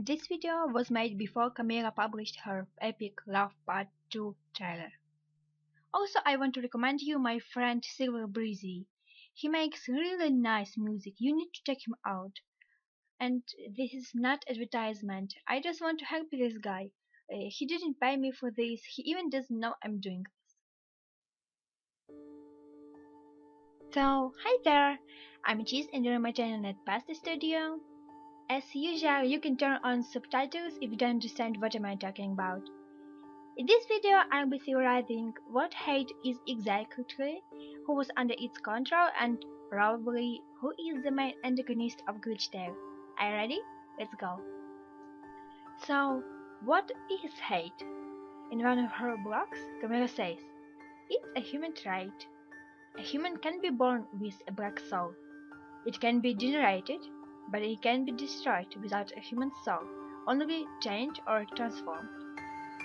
This video was made before Camila published her epic Love Part 2 trailer. Also, I want to recommend you my friend Silver Brezee. He makes really nice music. You need to check him out. And this is not advertisement. I just want to help this guy. He didn't pay me for this. He even doesn't know I'm doing this. So, hi there. I'm Cheese and you're on my channel at Pasta Studio. As usual, you can turn on subtitles if you don't understand what am I talking about. In this video, I'll be theorizing what hate is exactly, who was under its control, and probably who is the main antagonist of Glitchtale. Are you ready? Let's go. So, what is hate? In one of her blogs, Camila says, it's a human trait. A human can be born with a black soul. It can be generated, but it can be destroyed without a human soul, only changed or transformed.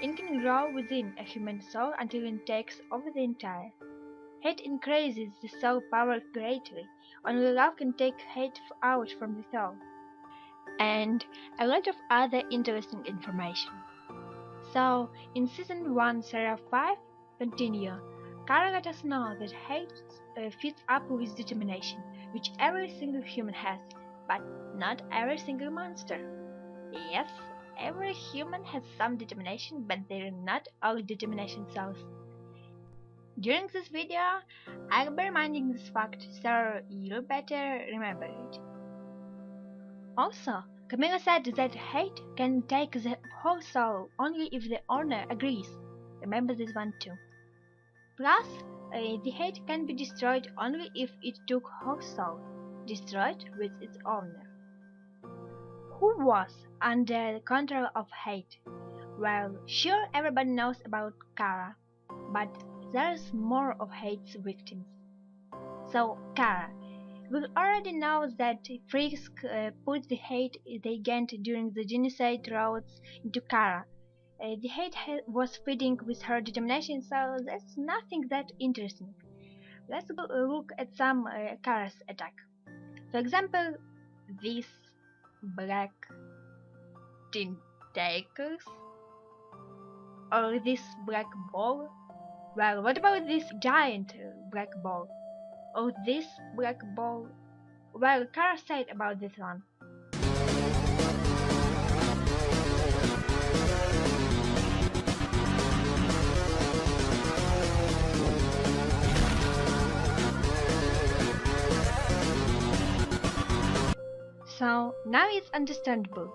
It can grow within a human soul until it takes over the entire. Hate increases the soul power greatly. Only love can take hate out from the soul. And a lot of other interesting information. So, in Season 1, Sarah 5, continue. Kara let us know that hate fits up with determination, which every single human has, but not every single monster. Yes, every human has some determination, but they're not all determination souls. During this video, I'll be reminding this fact, so you better remember it. Also, Camila said that hate can take the whole soul only if the owner agrees. Remember this one too. Plus, the hate can be destroyed only if it took whole soul, destroyed with its owner. Who was under the control of hate? Well, sure everybody knows about Kara, but there's more of hate's victims. So, Kara. We already know that Pics put the hate they gained during the genocide routes into Kara. The hate was feeding with her determination, so that's nothing that interesting. Let's go look at some Kara's attack. For example, these black tentacles, or this black ball. Well, what about this giant black ball? Or this black ball? Well, Kara said about this one. So now it's understandable.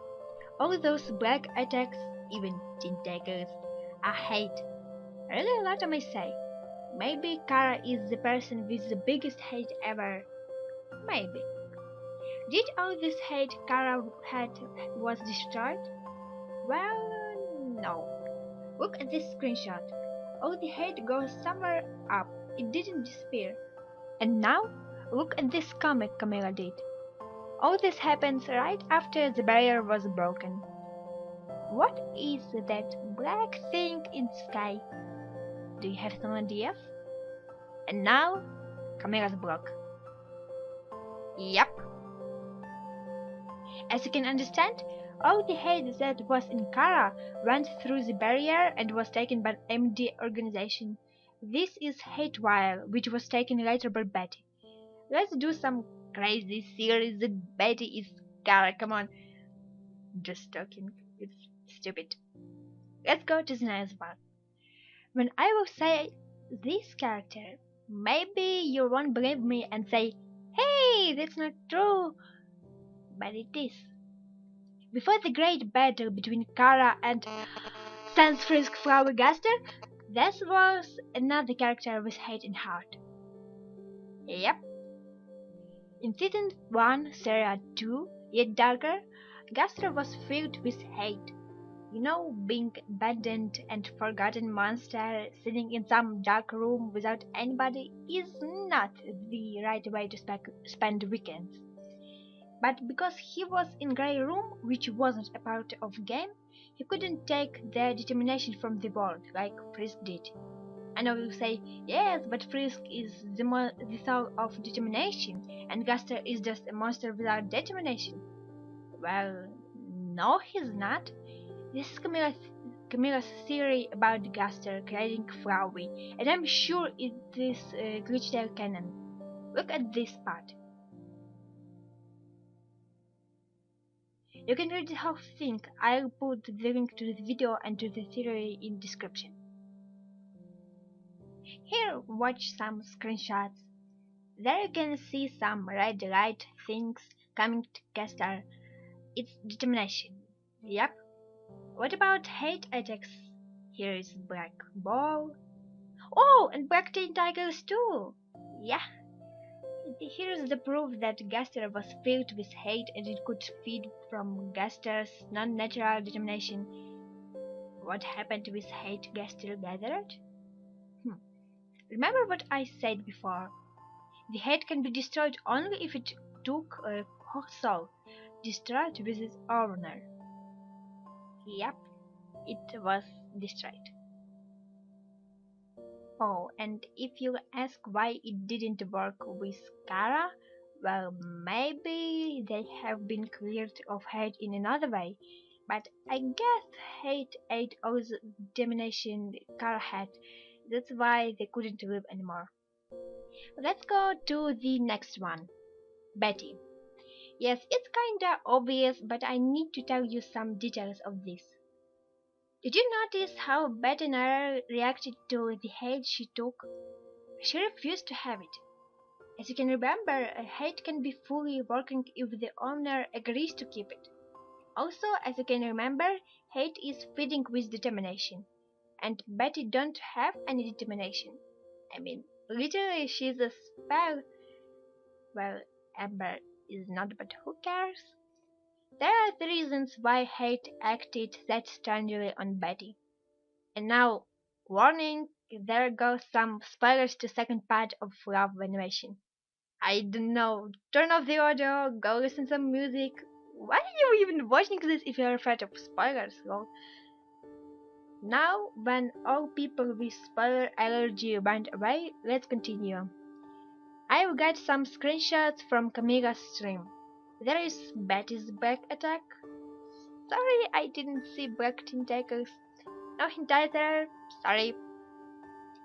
All those black attacks, even tentacles, are hate. Really a lot I may say. Maybe Kara is the person with the biggest hate ever. Maybe. Did all this hate Kara had was destroyed? Well, no. Look at this screenshot. All the hate goes somewhere up. It didn't disappear. And now, look at this comic Camila did. All this happens right after the barrier was broken. What is that black thing in the sky? Do you have some ideas? And now, Camila's block. Yep. As you can understand, all the hate that was in Kara went through the barrier and was taken by MD organization. This is hate wire, which was taken later by Betty. Let's do some crazy theories that Betty is Kara. Come on. Just talking. It's stupid. Let's go to the next part. When I will say this character, maybe you won't believe me and say, hey, that's not true. But it is. Before the great battle between Kara and Sans Frisk Flowey Gaster, there was another character with hate in heart. Yep. In Season 1, Sarah 2, yet darker, Gaster was filled with hate. You know, being abandoned and forgotten monster sitting in some dark room without anybody is not the right way to spend weekends. But because he was in grey room, which wasn't a part of game, he couldn't take their determination from the board like Frisk did. I know you say, yes, but Frisk is the soul of determination, and Gaster is just a monster without determination. Well, No, he's not. This is Camila's theory about Gaster creating Flowey, and I'm sure it is Glitchtale canon. Look at this part. You can read the whole thing. I'll put the link to the video and to the theory in description. Here, watch some screenshots. There you can see some red light things coming to Gaster. It's determination. Yep. What about hate attacks? Here is black ball. Oh, and black teen tigers too. Yeah. Here's the proof that Gaster was filled with hate and it could feed from Gaster's non-natural determination. What happened with hate Gaster gathered? Remember what I said before. The hate can be destroyed only if it took a whole soul, destroyed with its owner. Yep, it was destroyed. Oh, and if you ask why it didn't work with Kara, well, maybe they have been cleared of hate in another way. But I guess hate ate all the determination Kara had. That's why they couldn't live anymore. Let's go to the next one. Betty. Yes, it's kinda obvious, but I need to tell you some details of this. Did you notice how Betty Nara reacted to the hate she took? She refused to have it. As you can remember, a hate can be fully working if the owner agrees to keep it. Also, as you can remember, hate is feeding with determination. And Betty don't have any determination. I mean, literally she's a spell. Well, Amber is not, but who cares? There are the reasons why hate acted that strangely on Betty. And now, warning, there goes some spoilers to second part of Love Animation. I don't know, turn off the audio, go listen some music. Why are you even watching this if you're afraid of spoilers, lol? Now, when all people with spoiler allergy went away, let's continue. I've got some screenshots from Camila's stream. There is Betty's back attack. Sorry, I didn't see black tentakles. No hentai there, sorry.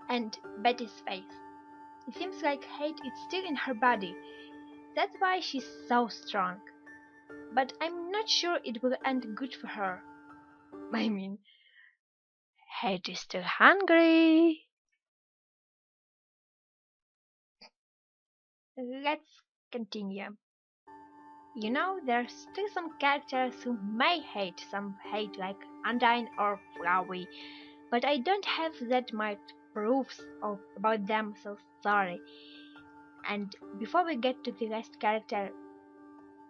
And Betty's face. It seems like hate is still in her body. That's why she's so strong. But I'm not sure it will end good for her. I mean, hate is still hungry. Let's continue. You know, there's still some characters who may hate, some hate like Undyne or Flowey, but I don't have that much proofs about them, so sorry. And before we get to the last character,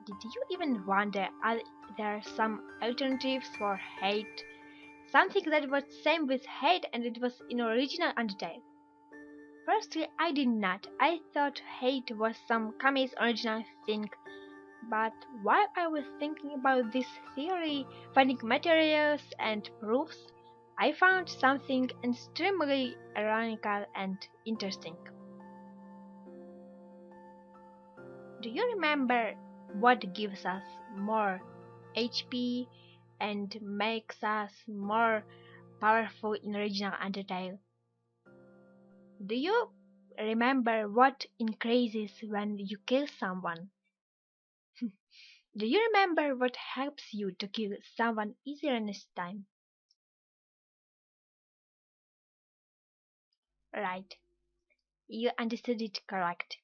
did you even wonder are there some alternatives for hate? Something that was same with hate and it was in original Undertale. Firstly, I did not. I thought hate was some Kami's original thing. But while I was thinking about this theory, finding materials and proofs, I found something extremely ironical and interesting. Do you remember what gives us more HP and makes us more powerful in original Undertale? Do you remember what increases when you kill someone? Do you remember what helps you to kill someone easier next time? Right, you understood it correct.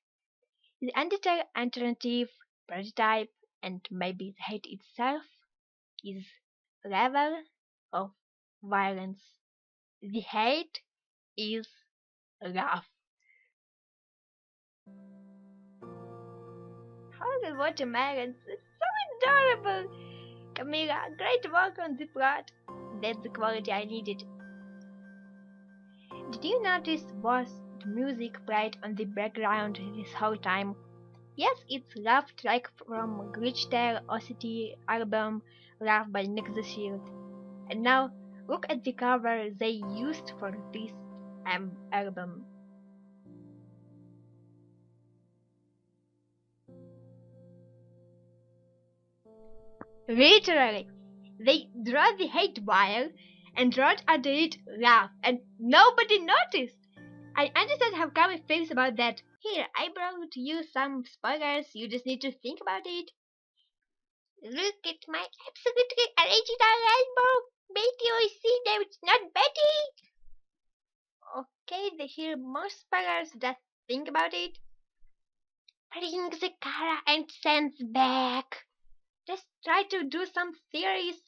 The Undertale alternative, prototype, and maybe the hate itself is level of violence. The hate is love. Holy watermelons, it's so adorable! Camila, great work on the plot. That's the quality I needed. Did you notice was the music played on the background this whole time? Yes, it's Love track from Glitchtale OCT album Love by Nick the Shield. And now look at the cover they used for this album. Literally, They draw the hate wire and wrote under it laugh, and nobody noticed. I understand how Cami feels about that. Here, I brought you some spoilers. You just need to think about it. Look at my absolutely original album. Betty, I see that it's not Betty. Okay, they hear more spoilers. Just think about it. Brings the Kara and sends back. Just try to do some theories.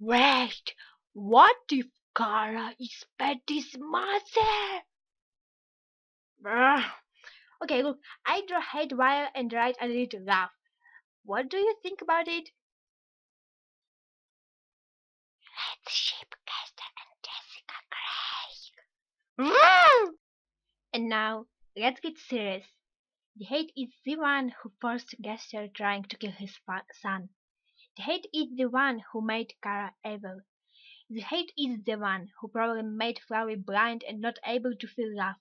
Wait, what if Kara is Betty's mother? Brr. Okay, look, I draw hate wire and write a little laugh. What do you think about it? Let's ship Gaster and Jessica Gray. And now, let's get serious. The hate is the one who forced Gaster trying to kill his son. The hate is the one who made Kara evil. The hate is the one who probably made Flowey blind and not able to feel love.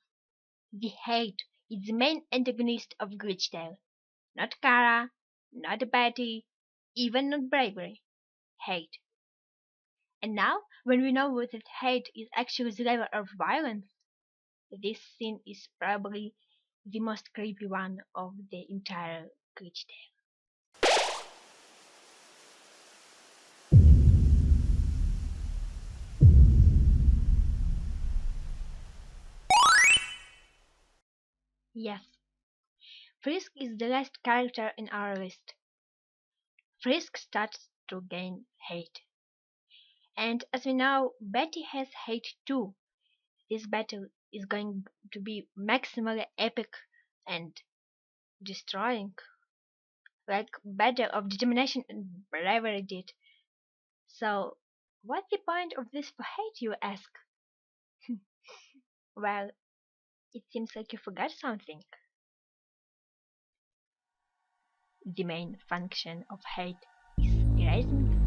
The hate is the main antagonist of Glitchtale. Not Kara, not Betty, even not bravery. Hate. And now, when we know that hate is actually the level of violence, this scene is probably the most creepy one of the entire Glitchtale. Yes, Frisk is the last character in our list. Frisk starts to gain hate. And as we know, Betty has hate too. This battle is going to be maximally epic and destroying. Like Battle of Determination and Bravery did. So, what's the point of this for hate, you ask? Well, it seems like you forgot something. The main function of hate is erasing